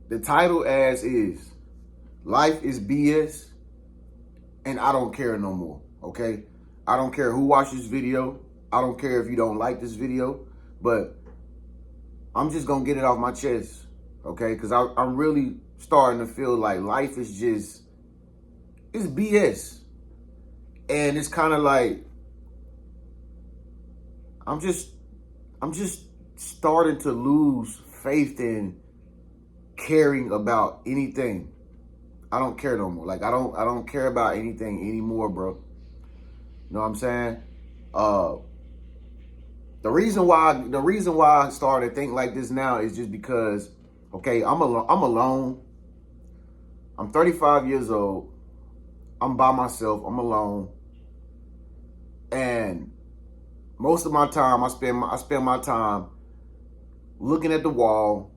The title as is. Life is BS, and I don't care no more, okay? I don't care who watches this video. I don't care if you don't like this video, but I'm just gonna get it off my chest, okay? Because I'm really starting to feel like life is just, it's BS. And it's kind of like, I'm just starting to lose faith in caring about anything. I don't care no more. Like I don't care about anything anymore, bro. You know what I'm saying? The reason why I started to think like this now is just because, okay, I'm alone. I'm 35 years old. I'm by myself. I'm alone. And most of my time I spend my time looking at the wall,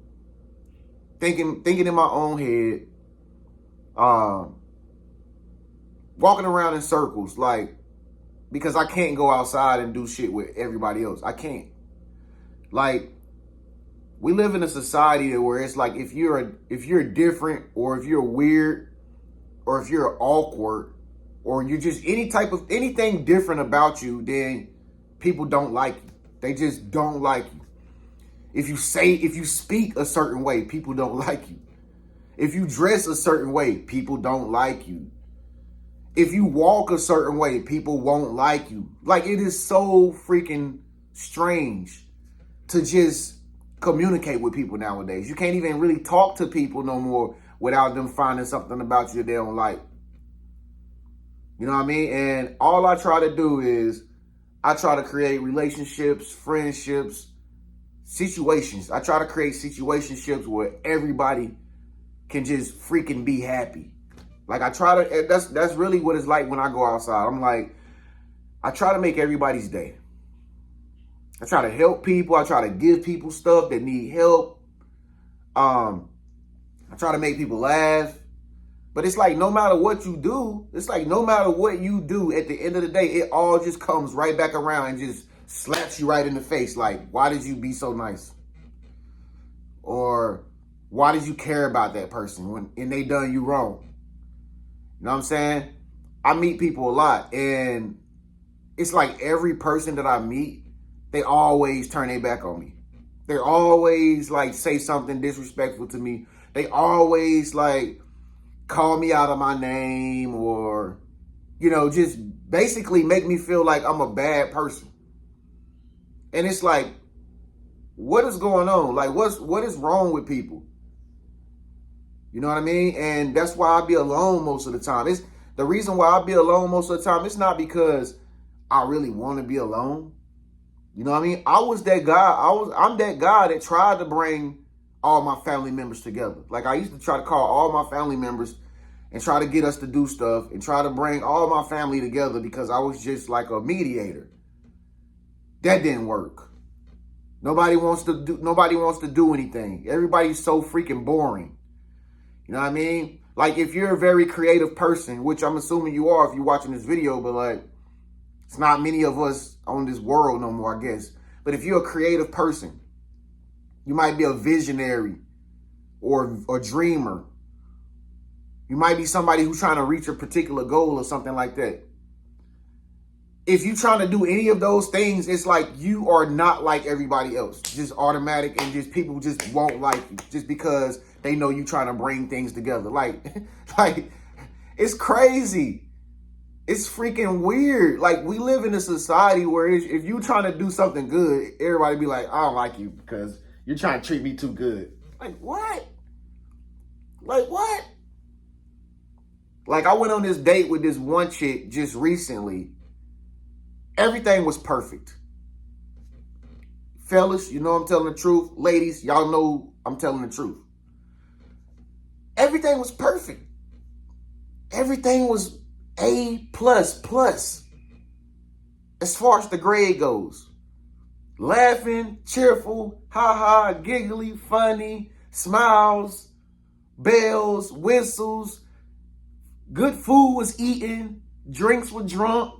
thinking in my own head, walking around in circles, like, because I can't go outside and do shit with everybody else. I can't. Like, we live in a society where it's like if you're different, or if you're weird, or if you're awkward, or you're just anything different about you, then people don't like you. They just don't like you. If you speak a certain way, people don't like you. If you dress a certain way, people don't like you. If you walk a certain way, people won't like you. Like, it is so freaking strange to just communicate with people nowadays. You can't even really talk to people no more without them finding something about you that they don't like. You know what I mean? And all I try to do is I try to create relationships, friendships, situations. I try to create situationships where everybody can just freaking be happy. Like, I try to, that's really what it's like when I go outside. I'm like, I try to make everybody's day. I try to help people. I try to give people stuff that need help. I try to make people laugh. But it's like, no matter what you do, at the end of the day, it all just comes right back around and just slaps you right in the face. Like, why did you be so nice? Or why did you care about that person and they done you wrong? You know what I'm saying? I meet people a lot, and it's like every person that I meet, they always turn their back on me. They always like say something disrespectful to me. They always like call me out of my name, or, you know, just basically make me feel like I'm a bad person. And it's like, what is going on? Like, what is wrong with people? You know what I mean? And that's why I be alone most of the time. It's the reason why I be alone most of the time. It's not because I really want to be alone. You know what I mean? I'm that guy that tried to bring all my family members together. Like, I used to try to call all my family members and try to get us to do stuff and try to bring all my family together because I was just like a mediator. That didn't work. Nobody wants to do anything. Everybody's so freaking boring. You know what I mean? Like, if you're a very creative person, which I'm assuming you are if you're watching this video, but like, it's not many of us on this world no more, I guess. But if you're a creative person, you might be a visionary or a dreamer. You might be somebody who's trying to reach a particular goal or something like that. If you're trying to do any of those things, it's like you are not like everybody else. Just automatic, and just people just won't like you just because they know you trying to bring things together. Like, it's crazy. It's freaking weird. Like, we live in a society where if you trying to do something good, everybody be like, I don't like you because you're trying to treat me too good. Like, what? Like, what? Like, I went on this date with this one chick just recently. Everything was perfect. Fellas, you know I'm telling the truth. Ladies, y'all know I'm telling the truth. Everything was perfect. Everything was A++. As far as the grade goes. Laughing, cheerful, ha-ha, giggly, funny, smiles, bells, whistles. Good food was eaten. Drinks were drunk.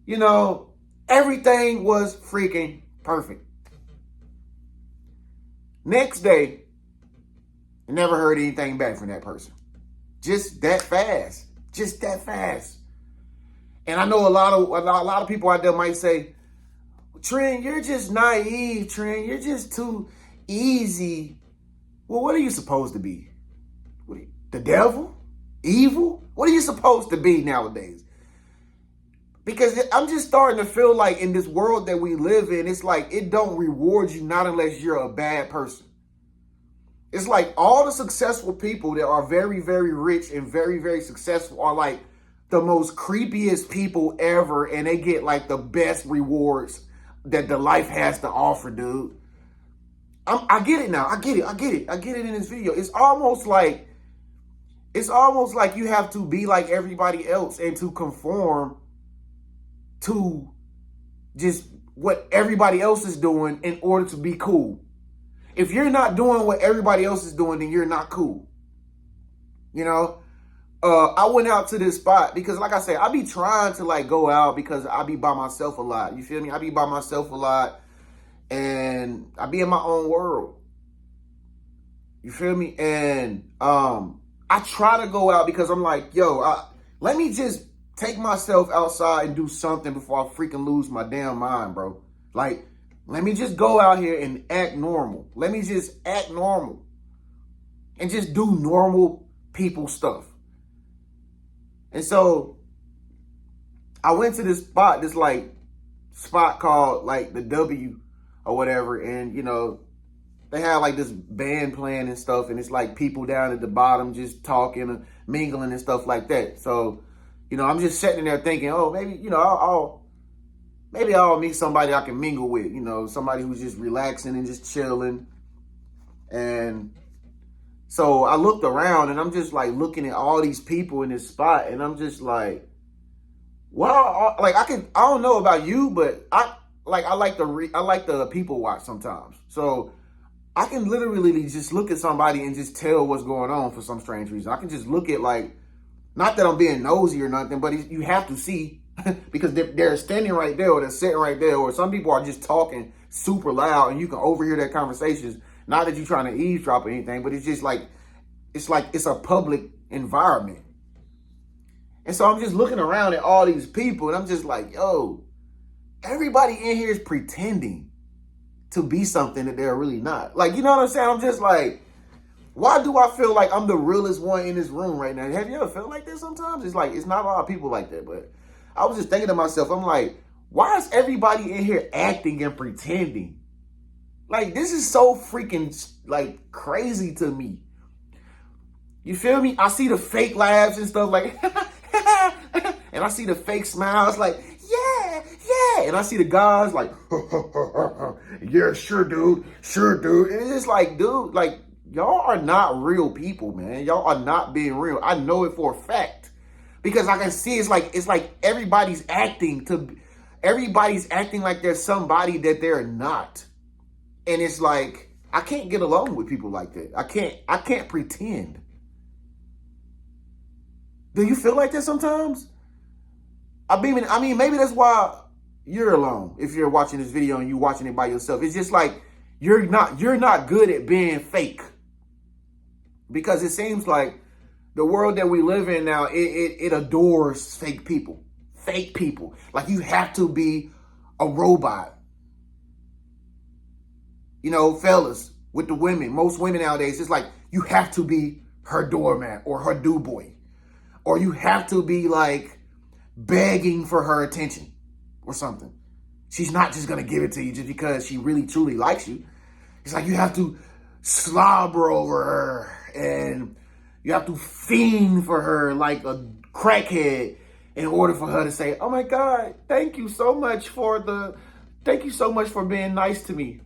You know, everything was freaking perfect. Next day, and never heard anything back from that person. Just that fast. Just that fast. And I know a lot of people out there might say, Tren, you're just naive, Tren. You're just too easy. Well, what are you supposed to be? The devil? Evil? What are you supposed to be nowadays? Because I'm just starting to feel like in this world that we live in, it's like it don't reward you not unless you're a bad person. It's like all the successful people that are very, very rich and very, very successful are like the most creepiest people ever, and they get like the best rewards that the life has to offer, dude. I get it now. I get it in this video. It's almost like you have to be like everybody else and to conform to just what everybody else is doing in order to be cool. If you're not doing what everybody else is doing, then you're not cool. You know, I went out to this spot because, like I said, I be trying to like go out because I be by myself a lot. You feel me? I be by myself a lot and I be in my own world. You feel me? And I try to go out because I'm like, yo, let me just take myself outside and do something before I freaking lose my damn mind, bro. Like, let me just go out here and act normal. Let me just act normal and just do normal people stuff. And so I went to this spot, this like spot called like the W or whatever. And, you know, they had like this band playing and stuff. And it's like people down at the bottom just talking and mingling and stuff like that. So, you know, I'm just sitting there thinking, oh, maybe, you know, maybe I'll meet somebody I can mingle with, you know, somebody who's just relaxing and just chilling. And so I looked around and I'm just like looking at all these people in this spot. And I'm just like, wow, like I don't know about you, but I like the people watch sometimes. So I can literally just look at somebody and just tell what's going on for some strange reason. I can just look at like, not that I'm being nosy or nothing, but you have to see because they're standing right there or they're sitting right there, or some people are just talking super loud and you can overhear their conversations. Not that you're trying to eavesdrop or anything, but it's just like, it's a public environment. And so I'm just looking around at all these people and I'm just like, yo, everybody in here is pretending to be something that they're really not. Like, you know what I'm saying? I'm just like, why do I feel like I'm the realest one in this room right now? Have you ever felt like that sometimes? It's like, it's not a lot of people like that, but I was just thinking to myself, I'm like, why is everybody in here acting and pretending? Like, this is so freaking, like, crazy to me. You feel me? I see the fake laughs and stuff like, and I see the fake smiles like, yeah. And I see the guys like, yeah, sure, dude. And it's just like, dude, like, y'all are not real people, man. Y'all are not being real. I know it for a fact. Because I can see it's like everybody's acting like they're somebody that they're not. And it's like, I can't get along with people like that. I can't pretend. Do you feel like that sometimes? I mean, maybe that's why you're alone if you're watching this video and you're watching it by yourself. It's just like you're not good at being fake. Because it seems like the world that we live in now, it adores fake people. Fake people. Like you have to be a robot. You know, fellas, with the women, most women nowadays, it's like you have to be her doormat or her do boy. Or you have to be like begging for her attention or something. She's not just going to give it to you just because she really truly likes you. It's like you have to slobber over her and you have to fiend for her like a crackhead in order for her to say, oh my God, thank you so much for being nice to me.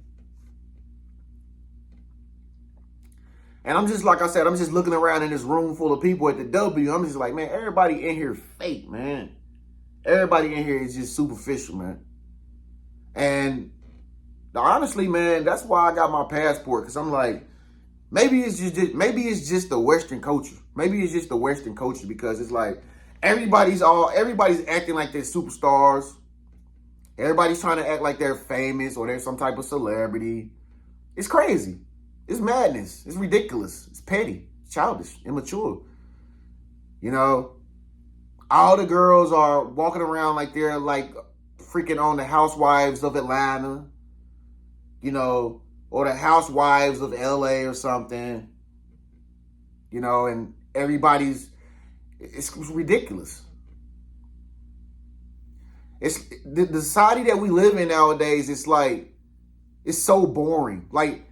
And I'm just, like I said, I'm just looking around in this room full of people at the W. I'm just like, man, everybody in here fake, man. Everybody in here is just superficial, man. And honestly, man, that's why I got my passport. Because I'm like, maybe it's just the Western culture. Maybe it's just the Western culture because it's like everybody's acting like they're superstars. Everybody's trying to act like they're famous or they're some type of celebrity. It's crazy. It's madness. It's ridiculous. It's petty, childish, immature. You know, all the girls are walking around like they're like freaking on the Housewives of Atlanta, you know, or the Housewives of LA or something, you know, and it's ridiculous. It's the society that we live in nowadays. It's so boring. Like,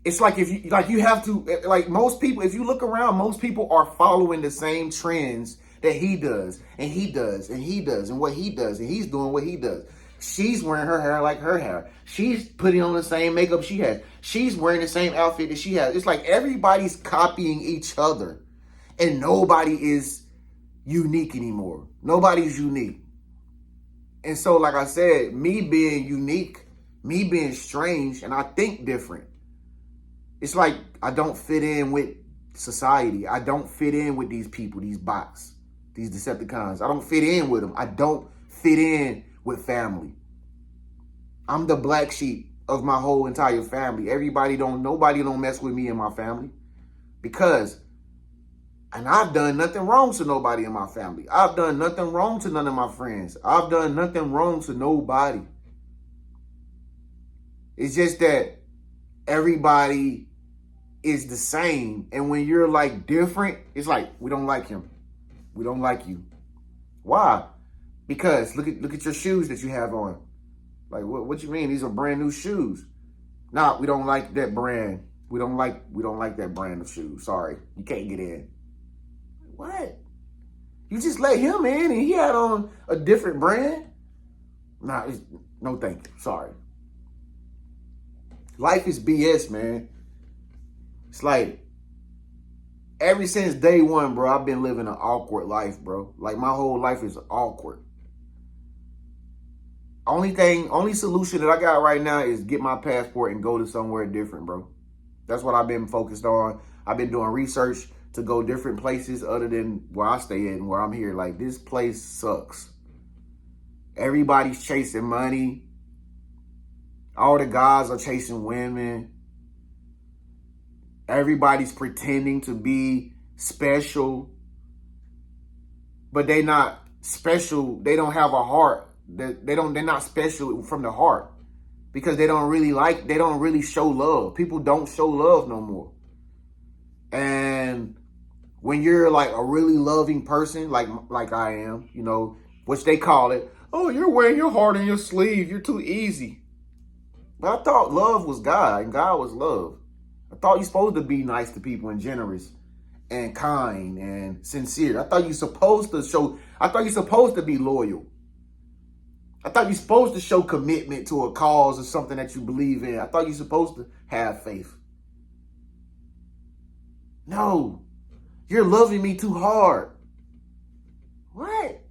it's like you have to, like, most people, if you look around, most people are following the same trends that he does, and he does, and he does, and what he does, and he's doing what he does. She's wearing her hair like her hair. She's putting on the same makeup she has. She's wearing the same outfit that she has. It's like everybody's copying each other, and nobody is unique anymore. Nobody's unique. And so, like I said, me being unique, me being strange, and I think different, it's like I don't fit in with society. I don't fit in with these people, these bots, these Decepticons. I don't fit in with them. I don't fit in with family. I'm the black sheep of my whole entire family. Nobody don't mess with me and my family, and I've done nothing wrong to nobody in my family. I've done nothing wrong to none of my friends. I've done nothing wrong to nobody. It's just that everybody is the same. And when you're like different, it's like, we don't like him. We don't like you. Why? Because look at your shoes that you have on. Like, what you mean? These are brand new shoes. Nah, we don't like that brand. We don't like that brand of shoes. Sorry, you can't get in. What? You just let him in and he had on a different brand? Nah, no thank you. Sorry. Life is BS, man. It's like, ever since day one, bro, I've been living an awkward life, bro. Like, my whole life is awkward. Only solution that I got right now is get my passport and go to somewhere different, bro. That's what I've been focused on. I've been doing research to go different places other than where I stay in, where I'm here. Like, this place sucks. Everybody's chasing money. All the guys are chasing women. Everybody's pretending to be special, but they not special. They don't have a heart. They're not special from the heart, because they don't really show love. People don't show love no more. And when you're like a really loving person, like I am, you know, which they call it, oh, you're wearing your heart on your sleeve, you're too easy. But I thought love was God and God was love. I thought you're supposed to be nice to people and generous and kind and sincere. I thought you're supposed to be loyal. I thought you're supposed to show commitment to a cause or something that you believe in. I thought you're supposed to have faith. No, you're loving me too hard. What?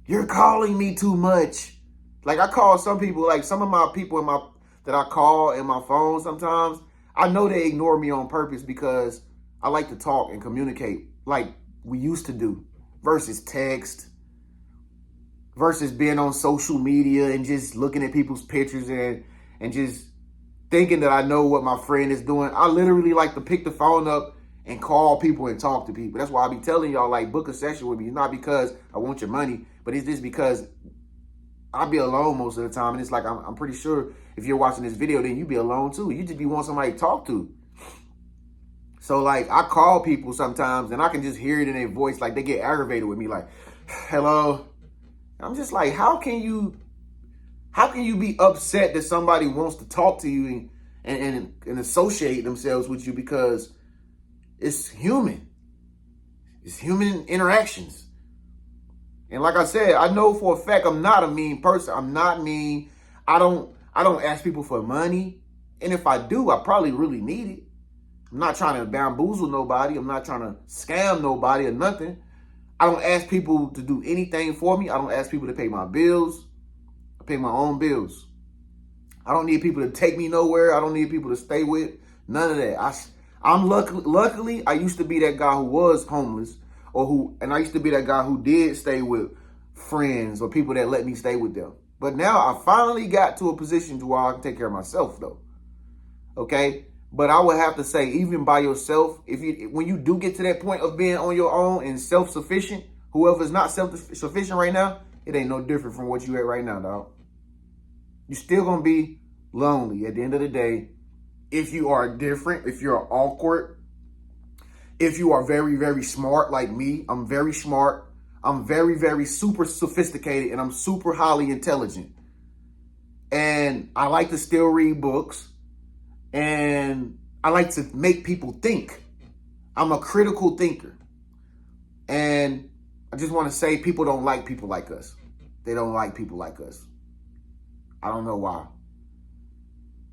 You're calling me too much. Like, I call some people, like some of my people that I call in my phone sometimes, I know they ignore me on purpose because I like to talk and communicate like we used to do, versus text, versus being on social media and just looking at people's pictures and just thinking that I know what my friend is doing. I literally like to pick the phone up and call people and talk to people. That's why I be telling y'all, like, book a session with me. It's not because I want your money, but it's just because I be alone most of the time. And it's like, I'm pretty sure if you're watching this video, then you be alone too. You just be wanting somebody to talk to. So, like, I call people sometimes and I can just hear it in their voice. Like, they get aggravated with me, like, hello. I'm just like, how can you be upset that somebody wants to talk to you and associate themselves with you? Because it's human. It's human interactions. And like I said, I know for a fact I'm not a mean person. I'm not mean. I don't ask people for money. And if I do, I probably really need it. I'm not trying to bamboozle nobody. I'm not trying to scam nobody or nothing. I don't ask people to do anything for me. I don't ask people to pay my bills. I pay my own bills. I don't need people to take me nowhere. I don't need people to stay with. None of that. I'm luckily, I used to be that guy who was homeless, and I used to be that guy who did stay with friends or people that let me stay with them. But now I finally got to a position to where I can take care of myself, though. Okay? But I would have to say, even by yourself, when you do get to that point of being on your own and self-sufficient, whoever's not self-sufficient right now, it ain't no different from what you at right now, dog. You're still gonna be lonely at the end of the day. If you are different, if you're awkward, if you are very, very smart like me, I'm very smart. I'm very, very super sophisticated, and I'm super highly intelligent. And I like to still read books, and I like to make people think. I'm a critical thinker. And I just want to say, people don't like people like us. They don't like people like us. I don't know why.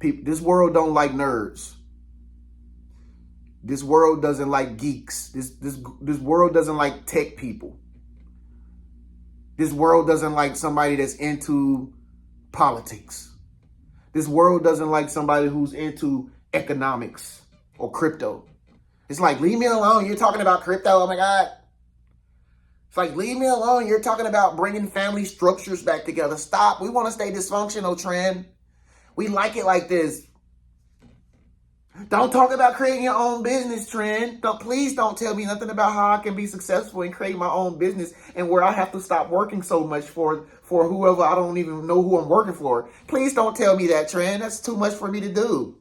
This world don't like nerds. This world doesn't like geeks. This world doesn't like tech people. This world doesn't like somebody that's into politics. This world doesn't like somebody who's into economics or crypto. It's like, leave me alone. You're talking about crypto. Oh my God. It's like, leave me alone. You're talking about bringing family structures back together. Stop. We want to stay dysfunctional, Tren. We like it like this. Don't talk about creating your own business, Tren. Please don't tell me nothing about how I can be successful and create my own business and where I have to stop working so much for whoever I don't even know who I'm working for. Please don't tell me that, Tren. That's too much for me to do.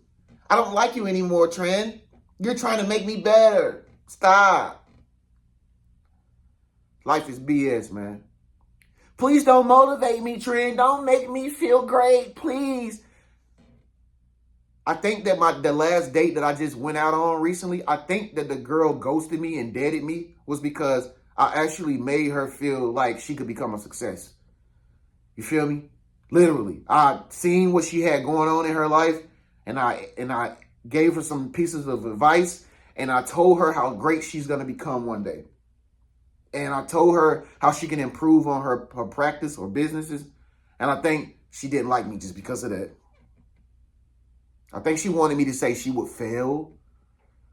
I don't like you anymore, Tren. You're trying to make me better. Stop. Life is BS, man. Please don't motivate me, Tren. Don't make me feel great, please. I think that the last date that I just went out on recently, I think that the girl ghosted me and deaded me was because I actually made her feel like she could become a success. You feel me? Literally. I seen what she had going on in her life, and I gave her some pieces of advice, and I told her how great she's going to become one day. And I told her how she can improve on her practice or businesses. And I think she didn't like me just because of that. I think she wanted me to say she would fail.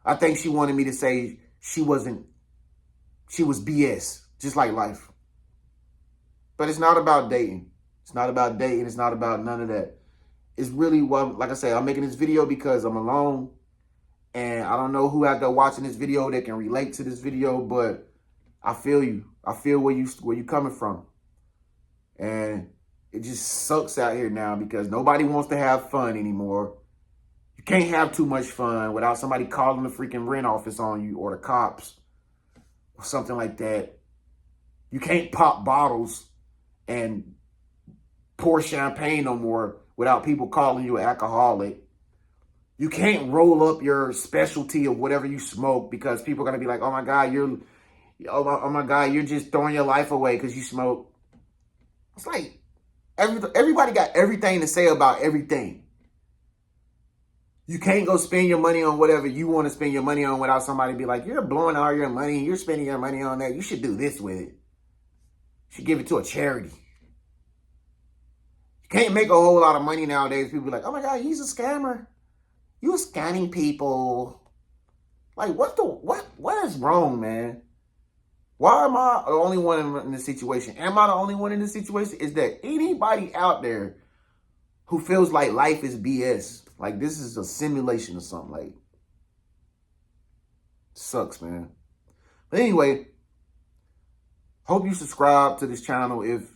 I think she wanted me to say she was BS, just like life. But it's not about dating. It's not about dating. It's not about none of that. It's really, well, like I said, I'm making this video because I'm alone. And I don't know who out there watching this video that can relate to this video, but I feel you. I feel where you coming from. And it just sucks out here now because nobody wants to have fun anymore. You can't have too much fun without somebody calling the freaking rent office on you or the cops or something like that. You can't pop bottles and pour champagne no more without people calling you an alcoholic. You can't roll up your specialty of whatever you smoke because people are going to be like, oh my God, you're just throwing your life away because you smoke. It's like everybody got everything to say about everything. You can't go spend your money on whatever you want to spend your money on without somebody be like, you're blowing all your money. You're spending your money on that. You should do this with it. You should give it to a charity. You can't make a whole lot of money nowadays. People be like, oh my God, he's a scammer. You're scamming people. Like, what is wrong, man? Why am I the only one in this situation? Am I the only one in this situation? Is there anybody out there who feels like life is BS? Like this is a simulation or something. Like, sucks, man. But anyway, hope you subscribe to this channel. If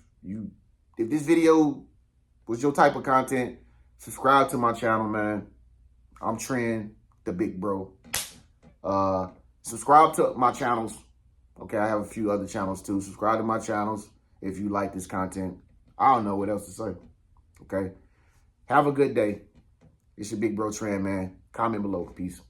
this video was your type of content, subscribe to my channel, man. I'm Tren The Big Bro. Subscribe to my channels. Okay, I have a few other channels too. Subscribe to my channels if you like this content. I don't know what else to say. Okay. Have a good day. It's your Big Bro Tren, man. Comment below. Peace.